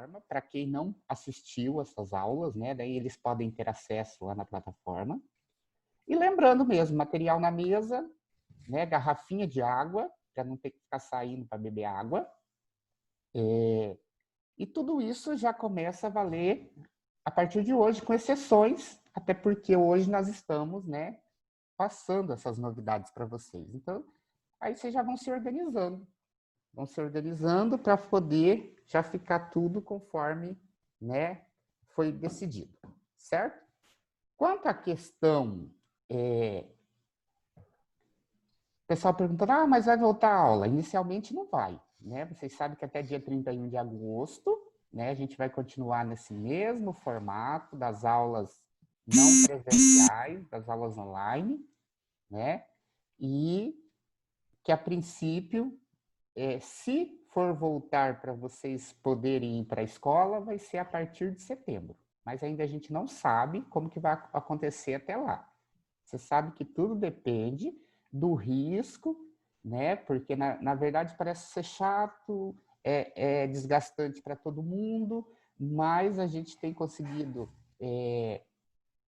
plataforma, para quem não assistiu essas aulas, né? Daí eles podem ter acesso lá na plataforma. E lembrando mesmo, material na mesa, né? Garrafinha de água, para não ter que ficar saindo para beber água. E tudo isso já começa a valer a partir de hoje, com exceções, até porque hoje nós estamos, né, passando essas novidades para vocês. Então, aí vocês já vão se organizando para poder já ficar tudo conforme, né, foi decidido, certo? Quanto à questão, o pessoal perguntando, mas vai voltar a aula? Inicialmente não vai, né? Vocês sabem que até dia 31 de agosto, né, a gente vai continuar nesse mesmo formato das aulas não presenciais, das aulas online, né? E que a princípio, se for voltar para vocês poderem ir para a escola, vai ser a partir de setembro. Mas ainda a gente não sabe como que vai acontecer até lá. Você sabe que tudo depende do risco, né? Porque, na verdade, parece ser chato, é desgastante para todo mundo, mas a gente tem conseguido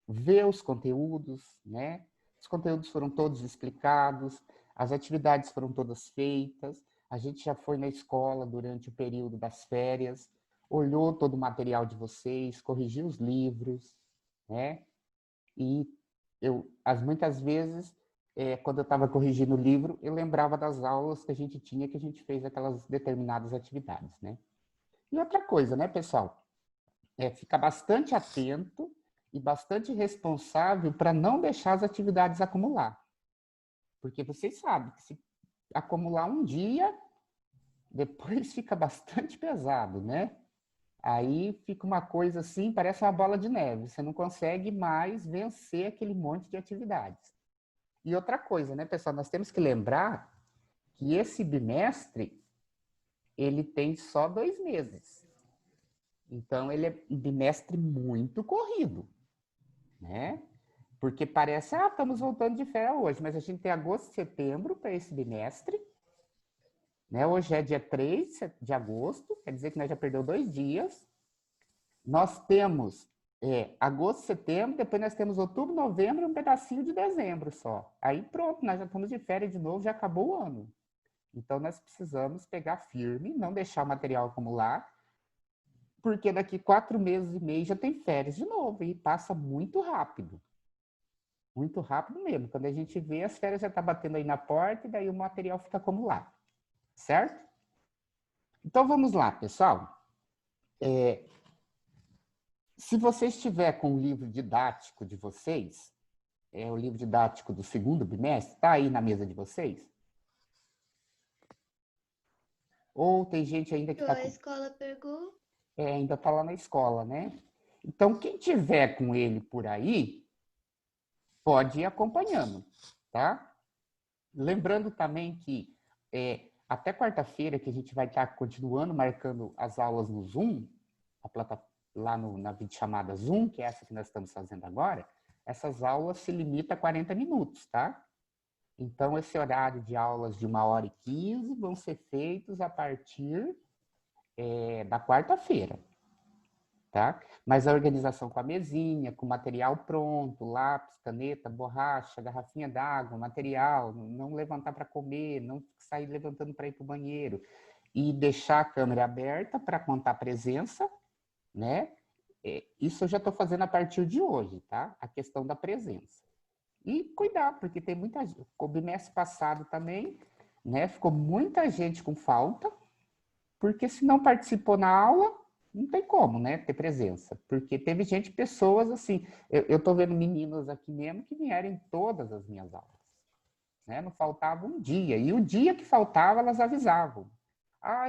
ver os conteúdos, né? Os conteúdos foram todos explicados, as atividades foram todas feitas, a gente já foi na escola durante o período das férias, olhou todo o material de vocês, corrigiu os livros, né? E muitas vezes, quando eu estava corrigindo o livro, eu lembrava das aulas que a gente tinha, que a gente fez aquelas determinadas atividades, né? E outra coisa, né, pessoal? Ficar bastante atento e bastante responsável para não deixar as atividades acumular. Porque vocês sabem que se acumular um dia, depois fica bastante pesado, né? Aí fica uma coisa assim, parece uma bola de neve. Você não consegue mais vencer aquele monte de atividades. E outra coisa, né, pessoal? Nós temos que lembrar que esse bimestre, ele tem só 2 meses. Então, ele é um bimestre muito corrido, né? Porque parece, estamos voltando de férias hoje, mas a gente tem agosto e setembro para esse bimestre, né? Hoje é dia 3 de agosto, quer dizer que nós já perdemos 2 dias. Nós temos agosto, setembro, depois nós temos outubro, novembro e um pedacinho de dezembro só. Aí pronto, nós já estamos de férias de novo, já acabou o ano. Então nós precisamos pegar firme, não deixar o material acumular, porque daqui 4 meses e meio já tem férias de novo e passa muito rápido. Muito rápido mesmo. Quando a gente vê, as férias já estão batendo aí na porta e daí o material fica acumulado. Certo? Então vamos lá, pessoal. Se você estiver com o livro didático de vocês, o livro didático do segundo bimestre, está aí na mesa de vocês? Ou tem gente ainda que está A com... escola pegou? ainda está lá na escola, né? Então, quem tiver com ele por aí, pode ir acompanhando, tá? Lembrando também que até quarta-feira, que a gente vai estar continuando marcando as aulas no Zoom, lá na videochamada Zoom, que é essa que nós estamos fazendo agora, essas aulas se limitam a 40 minutos, tá? Então, esse horário de aulas de 1h15 vão ser feitos a partir da quarta-feira, tá? Mas a organização com a mesinha, com o material pronto, lápis, caneta, borracha, garrafinha d'água, material, não levantar para comer, não sair levantando para ir para o banheiro e deixar a câmera aberta para contar presença, né? Isso eu já estou fazendo a partir de hoje, tá? A questão da presença. E cuidar, porque tem muita gente. O bimestre passado também, né? Ficou muita gente com falta, porque se não participou na aula, não tem como, né, ter presença. Porque teve gente, pessoas assim, eu tô vendo meninas aqui mesmo que vieram em todas as minhas aulas, né, não faltava um dia, e o dia que faltava, elas avisavam.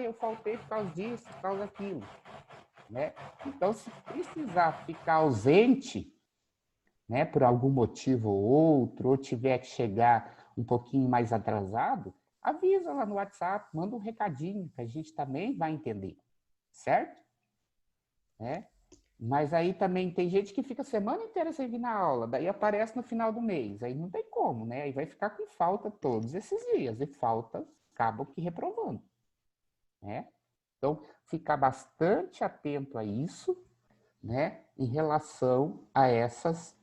Eu faltei por causa disso, por causa daquilo, né. Então, se precisar ficar ausente, né, por algum motivo ou outro, ou tiver que chegar um pouquinho mais atrasado, avisa lá no WhatsApp, manda um recadinho, que a gente também vai entender, certo? Mas aí também tem gente que fica a semana inteira sem vir na aula, daí aparece no final do mês, aí não tem como, né? Aí vai ficar com falta todos esses dias, e faltas acabam que reprovando, né? Então, ficar bastante atento a isso, né, em relação a essas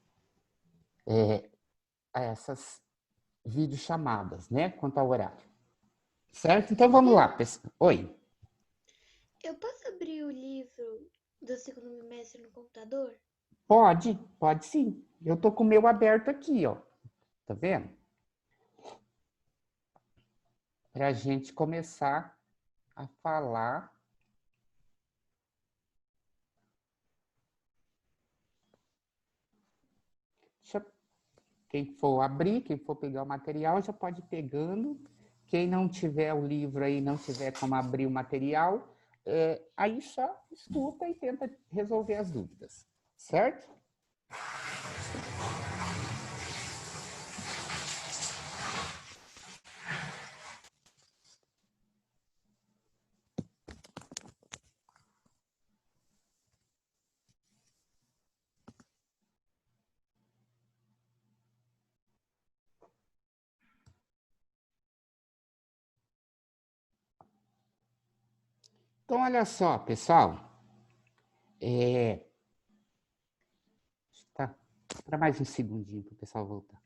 videochamadas, né, quanto ao horário. Certo? Então, vamos lá, pessoal. Oi. Eu posso abrir o livro do segundo bimestre no computador? Pode sim. Eu tô com o meu aberto aqui, ó. Tá vendo? Para a gente começar a falar. Quem for abrir, quem for pegar o material, já pode ir pegando. Quem não tiver o livro aí, não tiver como abrir o material, aí só escuta e tenta resolver as dúvidas. Certo? Então, olha só, pessoal. É, tá, para mais um segundinho para o pessoal voltar.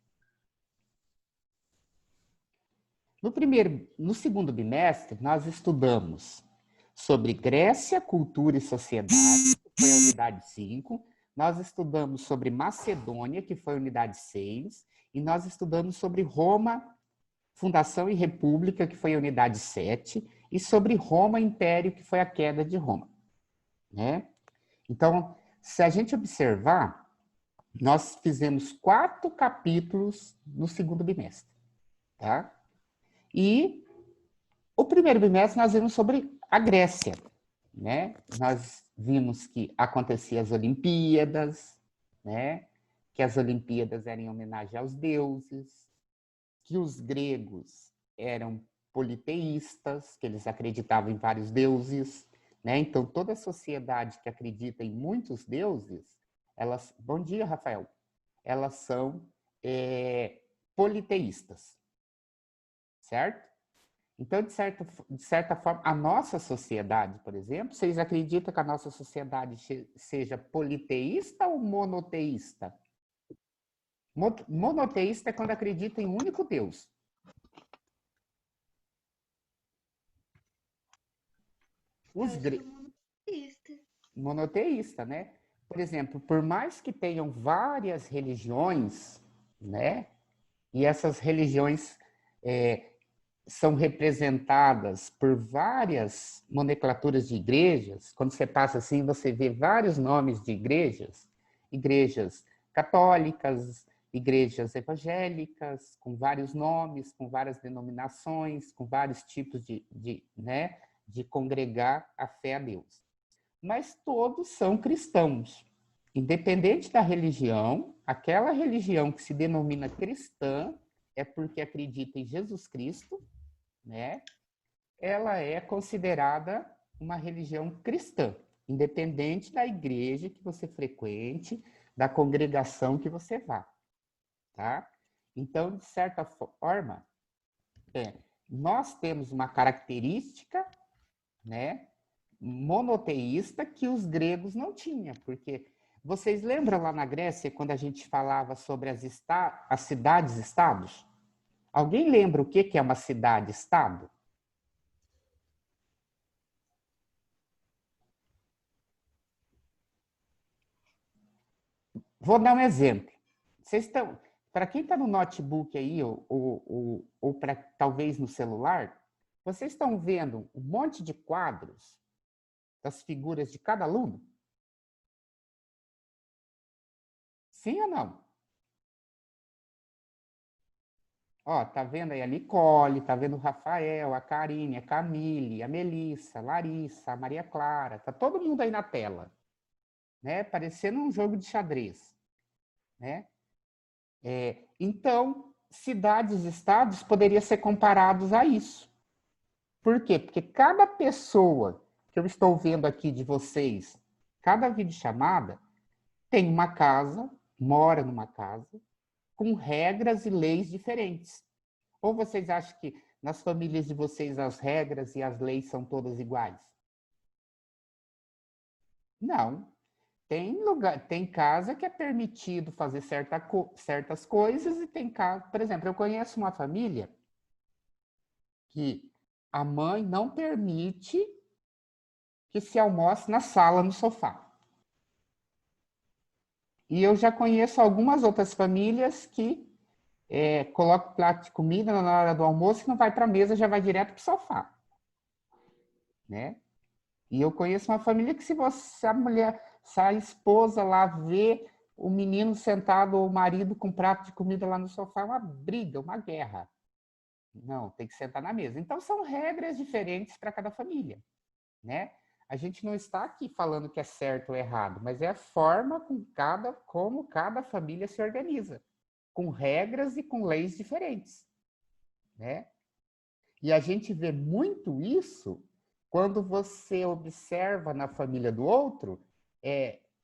No segundo bimestre, nós estudamos sobre Grécia, cultura e sociedade, que foi a unidade 5. Nós estudamos sobre Macedônia, que foi a unidade 6. E nós estudamos sobre Roma, fundação e república, que foi a unidade 7. E sobre Roma, império, que foi a queda de Roma. Né? Então, se a gente observar, nós fizemos 4 capítulos no segundo bimestre. Tá? E o primeiro bimestre nós vimos sobre a Grécia, né? Nós vimos que aconteciam as Olimpíadas, né? Que as Olimpíadas eram em homenagem aos deuses, que os gregos eram politeístas, que eles acreditavam em vários deuses, né? Então toda sociedade que acredita em muitos deuses, elas, bom dia, Rafael, elas são politeístas, certo? Então, de certa forma, a nossa sociedade, por exemplo, vocês acreditam que a nossa sociedade seja politeísta ou monoteísta? Monoteísta é quando acredita em um único Deus. Eu Os acho que é gre... monoteísta. Monoteísta, né? Por exemplo, por mais que tenham várias religiões, né? E essas religiões é, são representadas por várias nomenclaturas de igrejas. Quando você passa assim, você vê vários nomes de igrejas, igrejas católicas, igrejas evangélicas, com vários nomes, com várias denominações, com vários tipos né, de congregar a fé a Deus. Mas todos são cristãos. Independente da religião, aquela religião que se denomina cristã é porque acredita em Jesus Cristo, né? Ela é considerada uma religião cristã, independente da igreja que você frequente, da congregação que você vá, tá? Então, de certa forma, nós temos uma característica, né, monoteísta que os gregos não tinham, porque vocês lembram lá na Grécia quando a gente falava sobre as cidades-estados? Alguém lembra o que é uma cidade-estado? Vou dar um exemplo. Vocês estão, para quem está no notebook aí, ou para talvez no celular, vocês estão vendo um monte de quadros das figuras de cada aluno? Sim ou não? Ó, tá vendo aí a Nicole, tá vendo o Rafael, a Karine, a Camille, a Melissa, a Larissa, a Maria Clara, tá todo mundo aí na tela, né? Parecendo um jogo de xadrez, né? Então, cidades e estados poderiam ser comparados a isso. Por quê? Porque cada pessoa que eu estou vendo aqui de vocês, cada videochamada, tem uma casa, mora numa casa, com regras e leis diferentes. Ou vocês acham que nas famílias de vocês as regras e as leis são todas iguais? Não. Tem lugar, tem casa que é permitido fazer certas coisas e tem casa, por exemplo, eu conheço uma família que a mãe não permite que se almoce na sala, no sofá. E eu já conheço algumas outras famílias que colocam o prato de comida na hora do almoço e não vai para a mesa, já vai direto para o sofá, né? E eu conheço uma família que se a mulher, se a esposa lá vê o menino sentado ou o marido com prato de comida lá no sofá, é uma briga, uma guerra. Não, tem que sentar na mesa. Então são regras diferentes para cada família, né? A gente não está aqui falando que é certo ou errado, mas é a forma como cada família se organiza, com regras e com leis diferentes, né? E a gente vê muito isso quando você observa na família do outro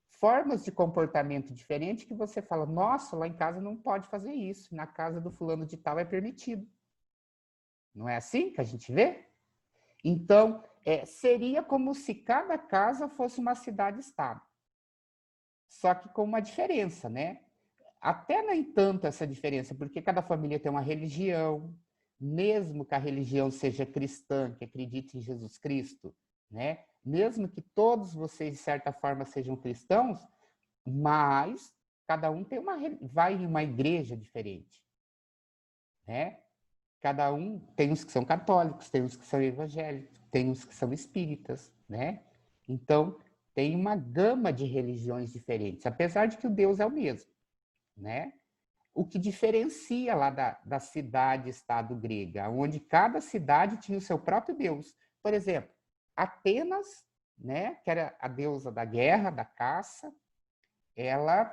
formas de comportamento diferente que você fala, nossa, lá em casa não pode fazer isso, na casa do fulano de tal é permitido. Não é assim que a gente vê? Então, seria como se cada casa fosse uma cidade-estado. Só que com uma diferença, né? Até nem tanto essa diferença, porque cada família tem uma religião, mesmo que a religião seja cristã, que acredite em Jesus Cristo, né? Mesmo que todos vocês, de certa forma, sejam cristãos, mas cada um vai em uma igreja diferente, né? Cada um tem uns que são católicos, tem uns que são evangélicos, tem uns que são espíritas, né? Então, tem uma gama de religiões diferentes, apesar de que o Deus é o mesmo, né? O que diferencia lá da cidade-estado grega, onde cada cidade tinha o seu próprio deus. Por exemplo, Atenas, né, que era a deusa da guerra, da caça, ela,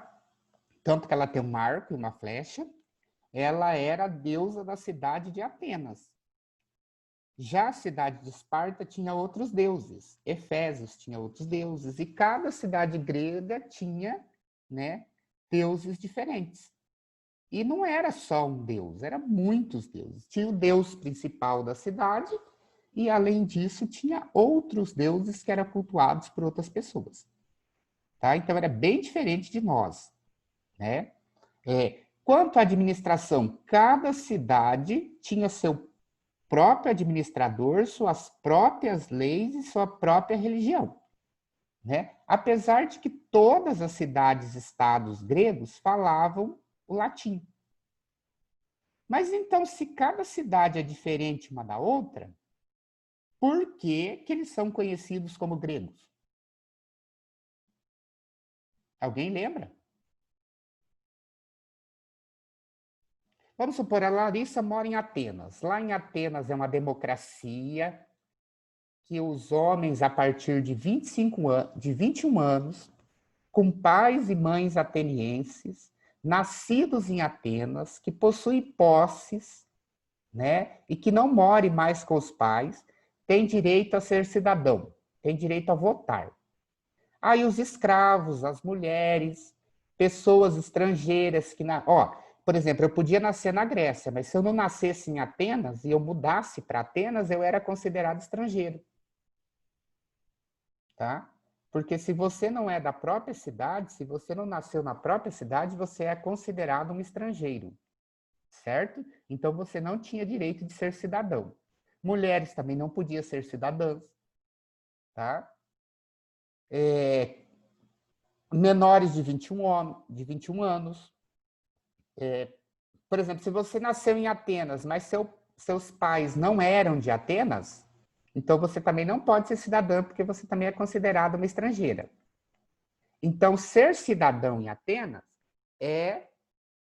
tanto que ela tem um arco e uma flecha, ela era a deusa da cidade de Atenas. Já a cidade de Esparta tinha outros deuses, Efésios tinha outros deuses, e cada cidade grega tinha, né, deuses diferentes. E não era só um deus, eram muitos deuses. Tinha o deus principal da cidade e, além disso, tinha outros deuses que eram cultuados por outras pessoas. Tá? Então, era bem diferente de nós. Né? Quanto à administração, cada cidade tinha seu próprio administrador, suas próprias leis e sua própria religião. Né? Apesar de que todas as cidades-estados gregos falavam o latim. Mas então, se cada cidade é diferente uma da outra, por que que eles são conhecidos como gregos? Alguém lembra? Vamos supor, a Larissa mora em Atenas. Lá em Atenas é uma democracia que os homens, a partir de 21 anos, com pais e mães atenienses, nascidos em Atenas, que possuem posses, né, e que não more mais com os pais, tem direito a ser cidadão, tem direito a votar. Aí os escravos, as mulheres, pessoas estrangeiras que por exemplo, eu podia nascer na Grécia, mas se eu não nascesse em Atenas e eu mudasse para Atenas, eu era considerado estrangeiro, tá? Porque se você não é da própria cidade, se você não nasceu na própria cidade, você é considerado um estrangeiro, certo? Então você não tinha direito de ser cidadão. Mulheres também não podiam ser cidadãs, tá? Menores de 21 anos. Por exemplo, se você nasceu em Atenas, mas seus pais não eram de Atenas, então você também não pode ser cidadã, porque você também é considerada uma estrangeira. Então, ser cidadão em Atenas é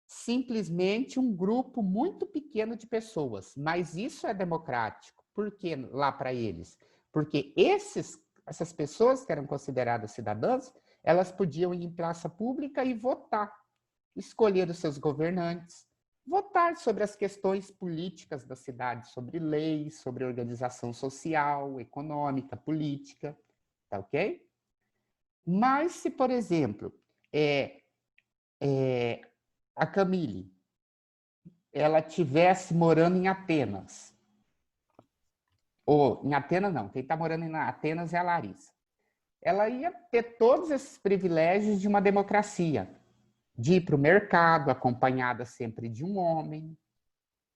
simplesmente um grupo muito pequeno de pessoas, mas isso é democrático. Por que lá para eles? Porque essas pessoas que eram consideradas cidadãs, elas podiam ir em praça pública e votar, escolher os seus governantes, votar sobre as questões políticas da cidade, sobre leis, sobre organização social, econômica, política, tá ok? Mas se, por exemplo, a Camille, ela tivesse morando em Atenas, ou em Atenas não, quem está morando em Atenas é a Larissa. ela ia ter todos esses privilégios de uma democracia, de ir para o mercado, acompanhada sempre de um homem,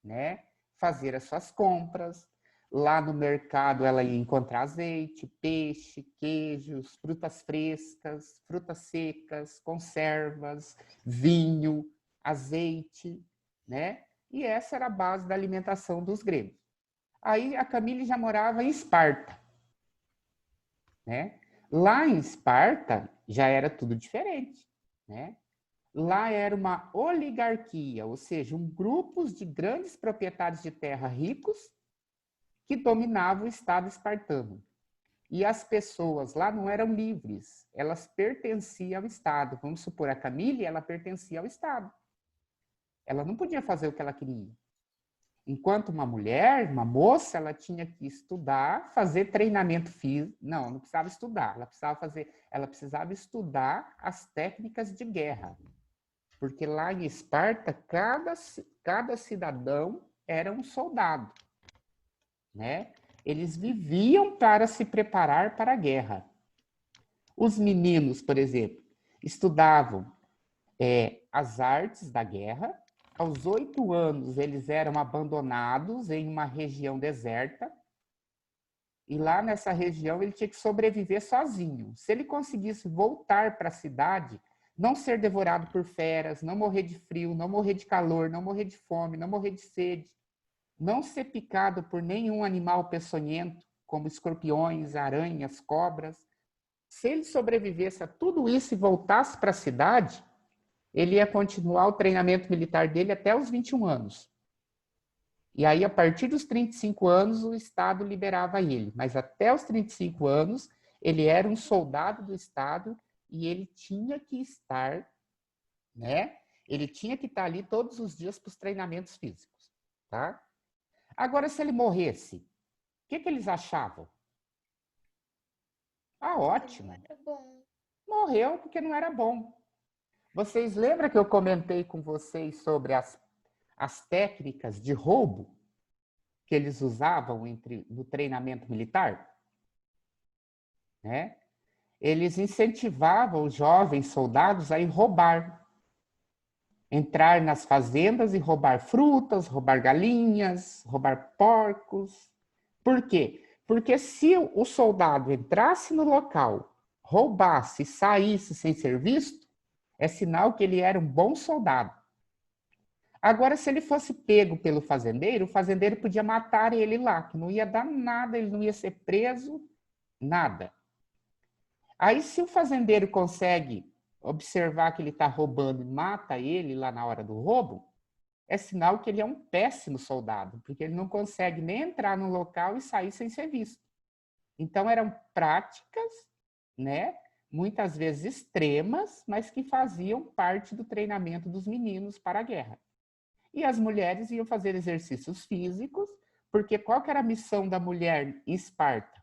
né? Fazer as suas compras. Lá no mercado ela ia encontrar azeite, peixe, queijos, frutas frescas, frutas secas, conservas, vinho, azeite, né? E essa era a base da alimentação dos gregos. Aí a Camille já morava em Esparta, né? Lá em Esparta já era tudo diferente, né? Lá era uma oligarquia, ou seja, grupos de grandes proprietários de terra ricos que dominavam o Estado espartano. E as pessoas lá não eram livres, elas pertenciam ao Estado. Vamos supor, a Camille, ela pertencia ao Estado. Ela não podia fazer o que ela queria. Enquanto uma mulher, uma moça, ela tinha que estudar, fazer treinamento físico. Não precisava estudar, ela precisava estudar as técnicas de guerra. Porque lá em Esparta, cada cidadão era um soldado, né? Eles viviam para se preparar para a guerra. Os meninos, por exemplo, estudavam as artes da guerra. Aos 8 anos, eles eram abandonados em uma região deserta. E lá nessa região, ele tinha que sobreviver sozinho. Se ele conseguisse voltar para a cidade, não ser devorado por feras, não morrer de frio, não morrer de calor, não morrer de fome, não morrer de sede, não ser picado por nenhum animal peçonhento, como escorpiões, aranhas, cobras. Se ele sobrevivesse a tudo isso e voltasse para a cidade, ele ia continuar o treinamento militar dele até os 21 anos. E aí, a partir dos 35 anos, o Estado liberava ele. Mas até os 35 anos, ele era um soldado do Estado e ele tinha que estar, né? Ele tinha que estar ali todos os dias para os treinamentos físicos, tá? Agora, se ele morresse, o que eles achavam? Ah, ótimo. Era bom. Morreu porque não era bom. Vocês lembram que eu comentei com vocês sobre as técnicas de roubo que eles usavam no treinamento militar? Né? Eles incentivavam os jovens soldados a ir roubar. Entrar nas fazendas e roubar frutas, roubar galinhas, roubar porcos. Por quê? Porque se o soldado entrasse no local, roubasse e saísse sem ser visto, é sinal que ele era um bom soldado. Agora, se ele fosse pego pelo fazendeiro, o fazendeiro podia matar ele lá, que não ia dar nada, ele não ia ser preso, nada. Aí, se o fazendeiro consegue observar que ele está roubando e mata ele lá na hora do roubo, é sinal que ele é um péssimo soldado, porque ele não consegue nem entrar no local e sair sem ser visto. Então, eram práticas, né, muitas vezes extremas, mas que faziam parte do treinamento dos meninos para a guerra. E as mulheres iam fazer exercícios físicos, porque qual que era a missão da mulher em Esparta?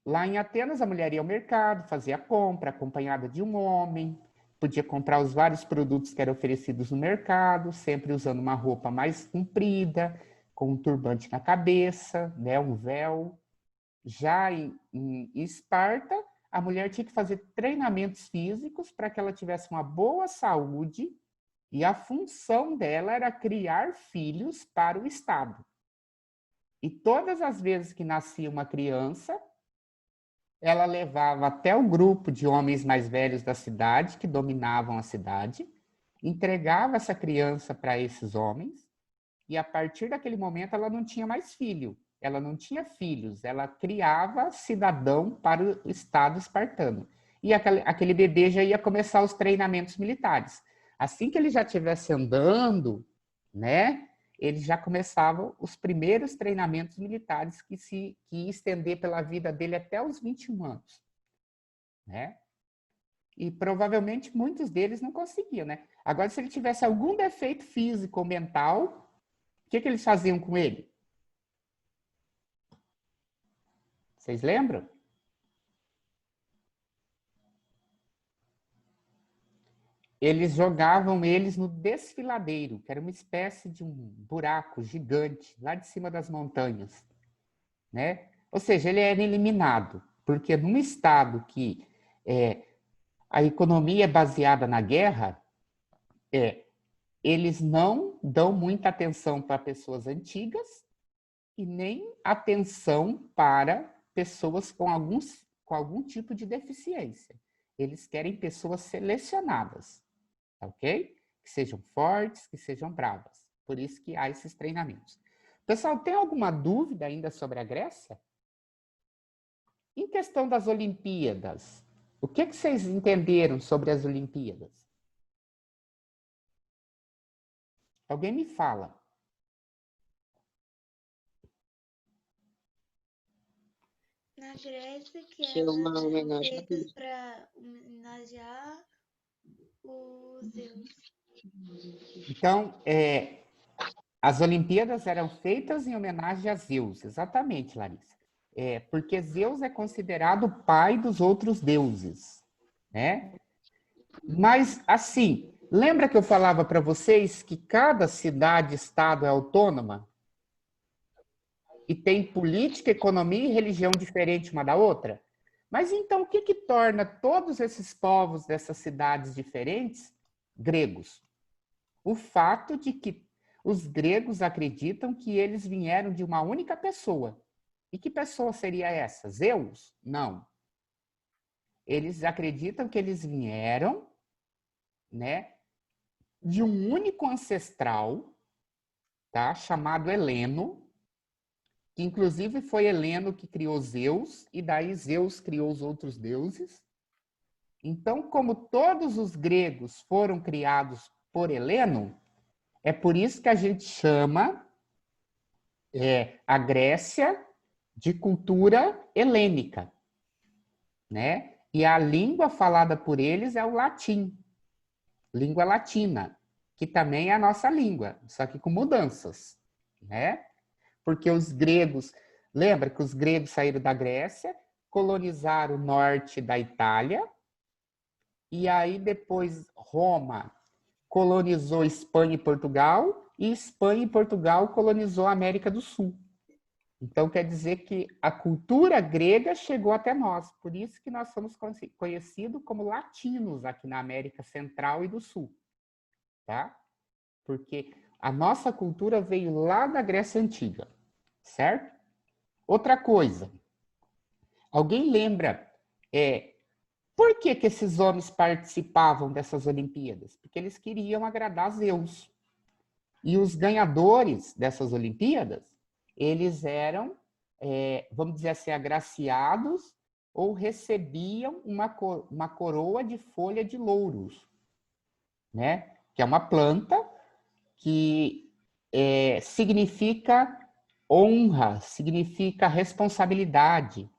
Lá em Atenas, a mulher ia ao mercado, fazia a compra, acompanhada de um homem, podia comprar os vários produtos que eram oferecidos no mercado, sempre usando uma roupa mais comprida, com um turbante na cabeça, né, um véu. Já em Esparta, a mulher tinha que fazer treinamentos físicos para que ela tivesse uma boa saúde, e a função dela era criar filhos para o Estado. E todas as vezes que nascia uma criança, ela levava até o grupo de homens mais velhos da cidade, que dominavam a cidade, entregava essa criança para esses homens, e a partir daquele momento ela não tinha mais filho, ela não tinha filhos, ela criava cidadão para o Estado espartano. E aquele bebê já ia começar os treinamentos militares. Assim que ele já estivesse andando, né, ele já começava os primeiros treinamentos militares que ia estender pela vida dele até os 21 anos. Né? E provavelmente muitos deles não conseguiam. Né? Agora, se ele tivesse algum defeito físico ou mental, o que eles faziam com ele? Vocês lembram? Eles jogavam eles no desfiladeiro, que era uma espécie de um buraco gigante lá de cima das montanhas, né? Ou seja, ele era eliminado, Porque num estado que a economia é baseada na guerra, eles não dão muita atenção para pessoas antigas e nem atenção para pessoas com algum tipo de deficiência. Eles querem pessoas selecionadas, ok? Que sejam fortes, que sejam bravas. Por isso que há esses treinamentos. Pessoal, tem alguma dúvida ainda sobre a Grécia? Em questão das Olimpíadas, o que vocês entenderam sobre as Olimpíadas? Alguém me fala. Na Grécia, que Que é uma elas eram homenagem a feitas Deus. para homenagear os deuses. Então, as Olimpíadas eram feitas em homenagem a Zeus, exatamente, Larissa. Porque Zeus é considerado o pai dos outros deuses, né? Mas, assim, lembra que eu falava para vocês que cada cidade-estado é autônoma? E tem política, economia e religião diferente uma da outra? Mas então, o que torna todos esses povos dessas cidades diferentes gregos? O fato de que os gregos acreditam que eles vieram de uma única pessoa. E que pessoa seria essa? Zeus? Não. Eles acreditam que eles vieram, né, de um único ancestral, tá, chamado Heleno, que inclusive foi Heleno que criou Zeus, e daí Zeus criou os outros deuses. Então, como todos os gregos foram criados por Heleno, é por isso que a gente chama a Grécia de cultura helênica, né? E a língua falada por eles é o latim, língua latina, que também é a nossa língua, só que com mudanças, né? Porque os gregos, lembra que os gregos saíram da Grécia, colonizaram o norte da Itália, e aí depois Roma colonizou Espanha e Portugal, e Espanha e Portugal colonizou a América do Sul. Então, quer dizer que a cultura grega chegou até nós. Por isso que nós somos conhecidos como latinos aqui na América Central e do Sul. Tá? Porque a nossa cultura veio lá da Grécia Antiga. Certo? Outra coisa. Alguém lembra por que esses homens participavam dessas Olimpíadas? Porque eles queriam agradar Zeus. E os ganhadores dessas Olimpíadas, eles eram, vamos dizer assim, agraciados ou recebiam uma coroa de folha de louros, né? Que é uma planta que significa honra, significa responsabilidade,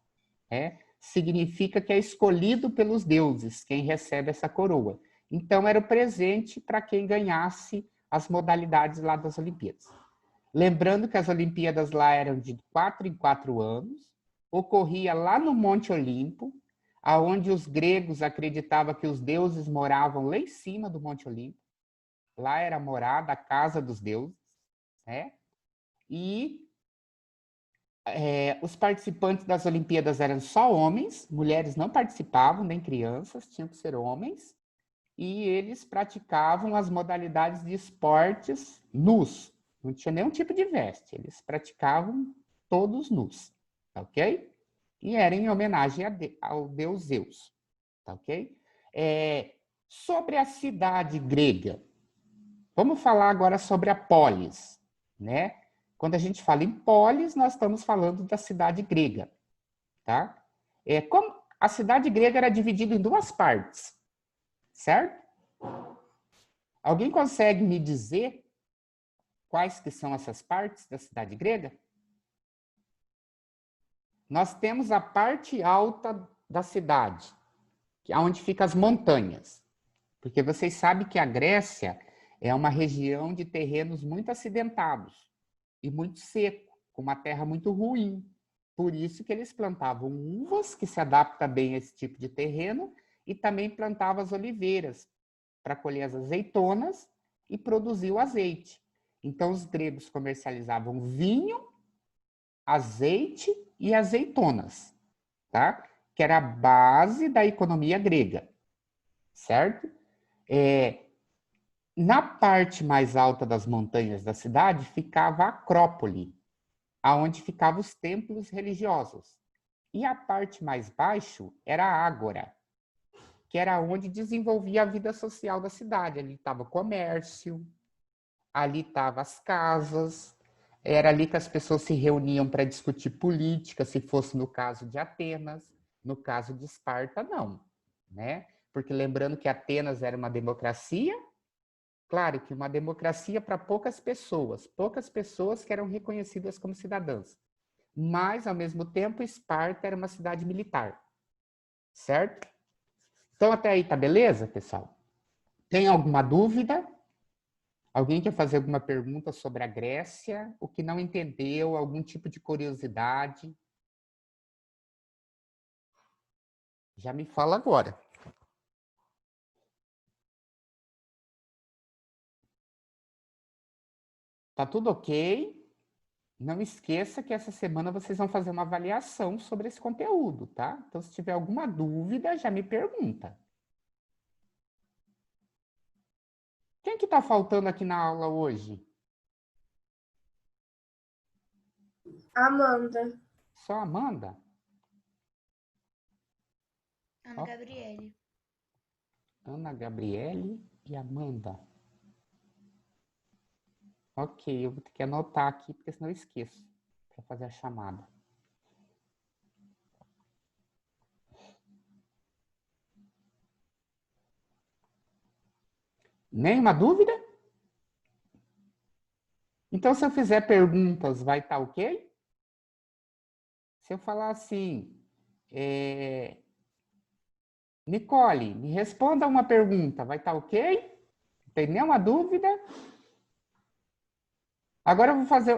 né? Significa que é escolhido pelos deuses quem recebe essa coroa. Então, era o presente para quem ganhasse as modalidades lá das Olimpíadas. Lembrando que as Olimpíadas lá eram de 4 em 4 anos, ocorria lá no Monte Olimpo, aonde os gregos acreditavam que os deuses moravam lá em cima do Monte Olimpo. Lá era a morada, a casa dos deuses, né? E os participantes das Olimpíadas eram só homens, mulheres não participavam, nem crianças, tinham que ser homens, e eles praticavam as modalidades de esportes nus. Não tinha nenhum tipo de veste, eles praticavam todos nus, tá ok? E era em homenagem ao deus Zeus, tá ok? Sobre a cidade grega, vamos falar agora sobre a polis, né? Quando a gente fala em polis, nós estamos falando da cidade grega, tá? Como a cidade grega era dividida em duas partes, certo? Alguém consegue me dizer quais que são essas partes da cidade grega? Nós temos a parte alta da cidade, que é onde ficam as montanhas. Porque vocês sabem que a Grécia é uma região de terrenos muito acidentados e muito seco, com uma terra muito ruim. Por isso que eles plantavam uvas, que se adapta bem a esse tipo de terreno, e também plantavam as oliveiras, para colher as azeitonas e produzir o azeite. Então, os gregos comercializavam vinho, azeite e azeitonas, tá? que era a base da economia grega, certo? Na parte mais alta das montanhas da cidade ficava a Acrópole, aonde ficavam os templos religiosos. E a parte mais baixo era a Ágora, que era onde desenvolvia a vida social da cidade. Ali estava o comércio, ali estavam as casas, era ali que as pessoas se reuniam para discutir política, se fosse no caso de Atenas, no caso de Esparta, não, né? Porque lembrando que Atenas era uma democracia, claro que uma democracia para poucas pessoas que eram reconhecidas como cidadãs. Mas, ao mesmo tempo, Esparta era uma cidade militar, certo? Então, até aí tá beleza, pessoal? Tem alguma dúvida? Alguém quer fazer alguma pergunta sobre a Grécia? O que não entendeu? Algum tipo de curiosidade? Já me fala agora. Tá tudo ok? Não esqueça que essa semana vocês vão fazer uma avaliação sobre esse conteúdo, tá? Então, se tiver alguma dúvida, já me pergunta. Quem que tá faltando aqui na aula hoje? Amanda. Só a Amanda? Ana Gabriele. Ana Gabriele e Amanda. Ok, eu vou ter que anotar aqui, porque senão eu esqueço para fazer a chamada. Nenhuma dúvida? Então, se eu fizer perguntas, vai estar ok? Se eu falar assim, Nicole, me responda uma pergunta, vai estar ok? Não tem nenhuma dúvida? Agora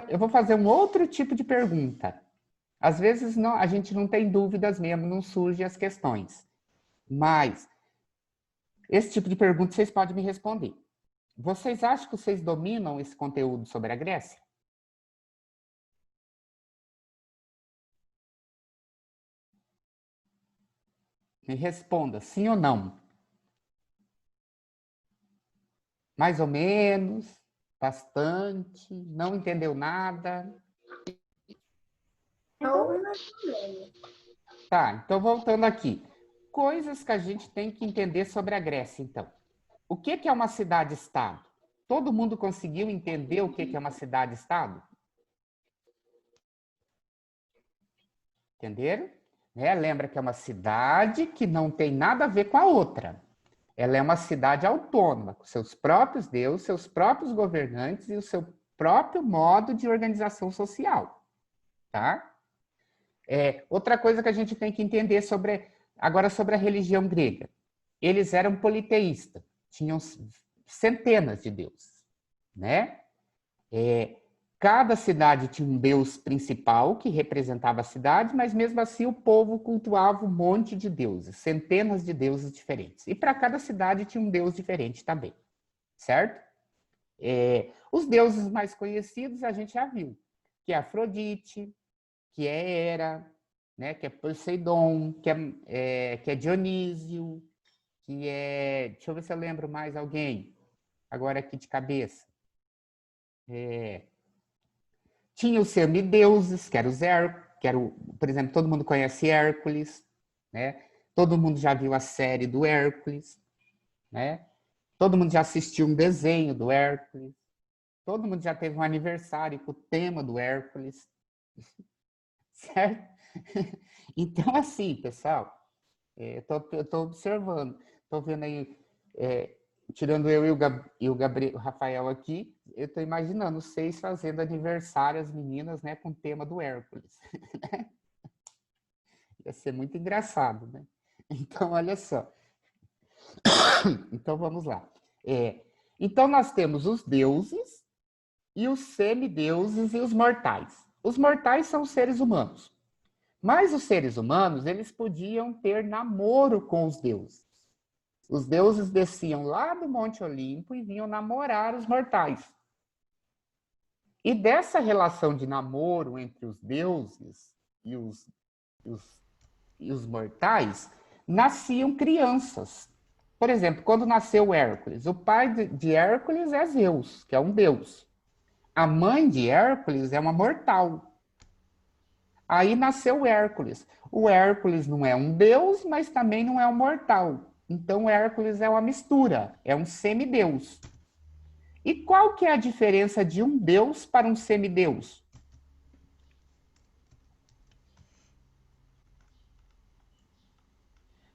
eu vou fazer um outro tipo de pergunta. Às vezes não, a gente não tem dúvidas mesmo, não surgem as questões. Mas esse tipo de pergunta vocês podem me responder. Vocês acham que vocês dominam esse conteúdo sobre a Grécia? Me responda, sim ou não? Mais ou menos, bastante, não entendeu nada? Tá, então voltando aqui. Coisas que a gente tem que entender sobre a Grécia, então. O que é uma cidade-estado? Todo mundo conseguiu entender o que é uma cidade-estado? Entenderam? Lembra que é uma cidade que não tem nada a ver com a outra. Ela é uma cidade autônoma, com seus próprios deuses, seus próprios governantes e o seu próprio modo de organização social. Tá? Outra coisa que a gente tem que entender agora sobre a religião grega. Eles eram politeístas, tinham centenas de deuses, né? Cada cidade tinha um deus principal que representava a cidade, mas mesmo assim o povo cultuava um monte de deuses, centenas de deuses diferentes. E para cada cidade tinha um deus diferente também, certo? Os deuses mais conhecidos a gente já viu, que é Afrodite, que é Hera, né, que é Poseidon, que é Dionísio, que é... Deixa eu ver se eu lembro mais alguém, agora aqui de cabeça. Tinha os semideuses, que era os por exemplo, todo mundo conhece Hércules, né? Todo mundo já viu a série do Hércules, né? Todo mundo já assistiu um desenho do Hércules. Todo mundo já teve um aniversário com o tema do Hércules. Certo? Então, assim, pessoal, eu tô observando, tô vendo aí, tirando eu e o Gabriel, o Rafael aqui, eu tô imaginando vocês fazendo aniversário, as meninas, né, com o tema do Hércules. Ia ser muito engraçado, né? Então, olha só. Então, vamos lá. Então, nós temos os deuses e os semideuses e os mortais. Os mortais são os seres humanos. Mas os seres humanos, eles podiam ter namoro com os deuses. Os deuses desciam lá do Monte Olimpo e vinham namorar os mortais. E dessa relação de namoro entre os deuses e e os mortais, nasciam crianças. Por exemplo, quando nasceu Hércules, o pai de Hércules é Zeus, que é um deus. A mãe de Hércules é uma mortal. Aí nasceu Hércules. O Hércules não é um deus, mas também não é um mortal. Então, Hércules é uma mistura, é um semideus. E qual que é a diferença de um deus para um semideus?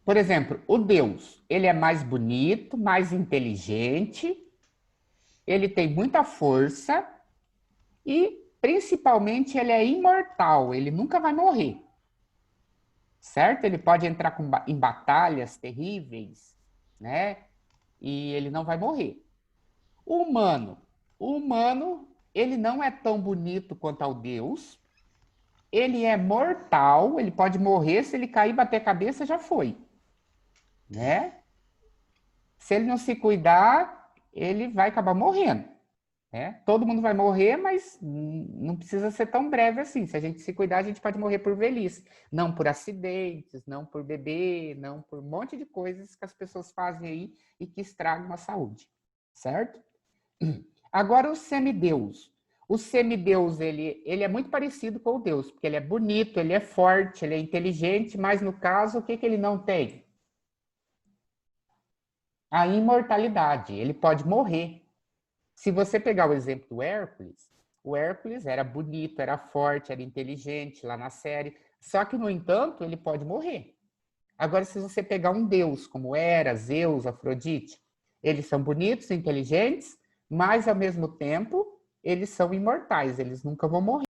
Por exemplo, o deus, ele é mais bonito, mais inteligente, ele tem muita força e, principalmente, ele é imortal, ele nunca vai morrer, certo? Ele pode entrar em batalhas terríveis, né? E ele não vai morrer. O humano, ele não é tão bonito quanto ao Deus, ele é mortal, ele pode morrer, se ele cair e bater a cabeça, já foi, né? Se ele não se cuidar, ele vai acabar morrendo, né? Todo mundo vai morrer, mas não precisa ser tão breve assim. Se a gente se cuidar, a gente pode morrer por velhice, não por acidentes, não por beber, não por um monte de coisas que as pessoas fazem aí e que estragam a saúde, certo? Agora, o semideus. O semideus, ele é muito parecido com o Deus, porque ele é bonito, ele é forte, ele é inteligente, mas no caso, o que ele não tem? A imortalidade. Ele pode morrer. Se você pegar o exemplo do Hércules, o Hércules era bonito, era forte, era inteligente lá na série, só que, no entanto, ele pode morrer. Agora, se você pegar um deus como Hera, Zeus, Afrodite, eles são bonitos, inteligentes, mas, ao mesmo tempo, eles são imortais, eles nunca vão morrer.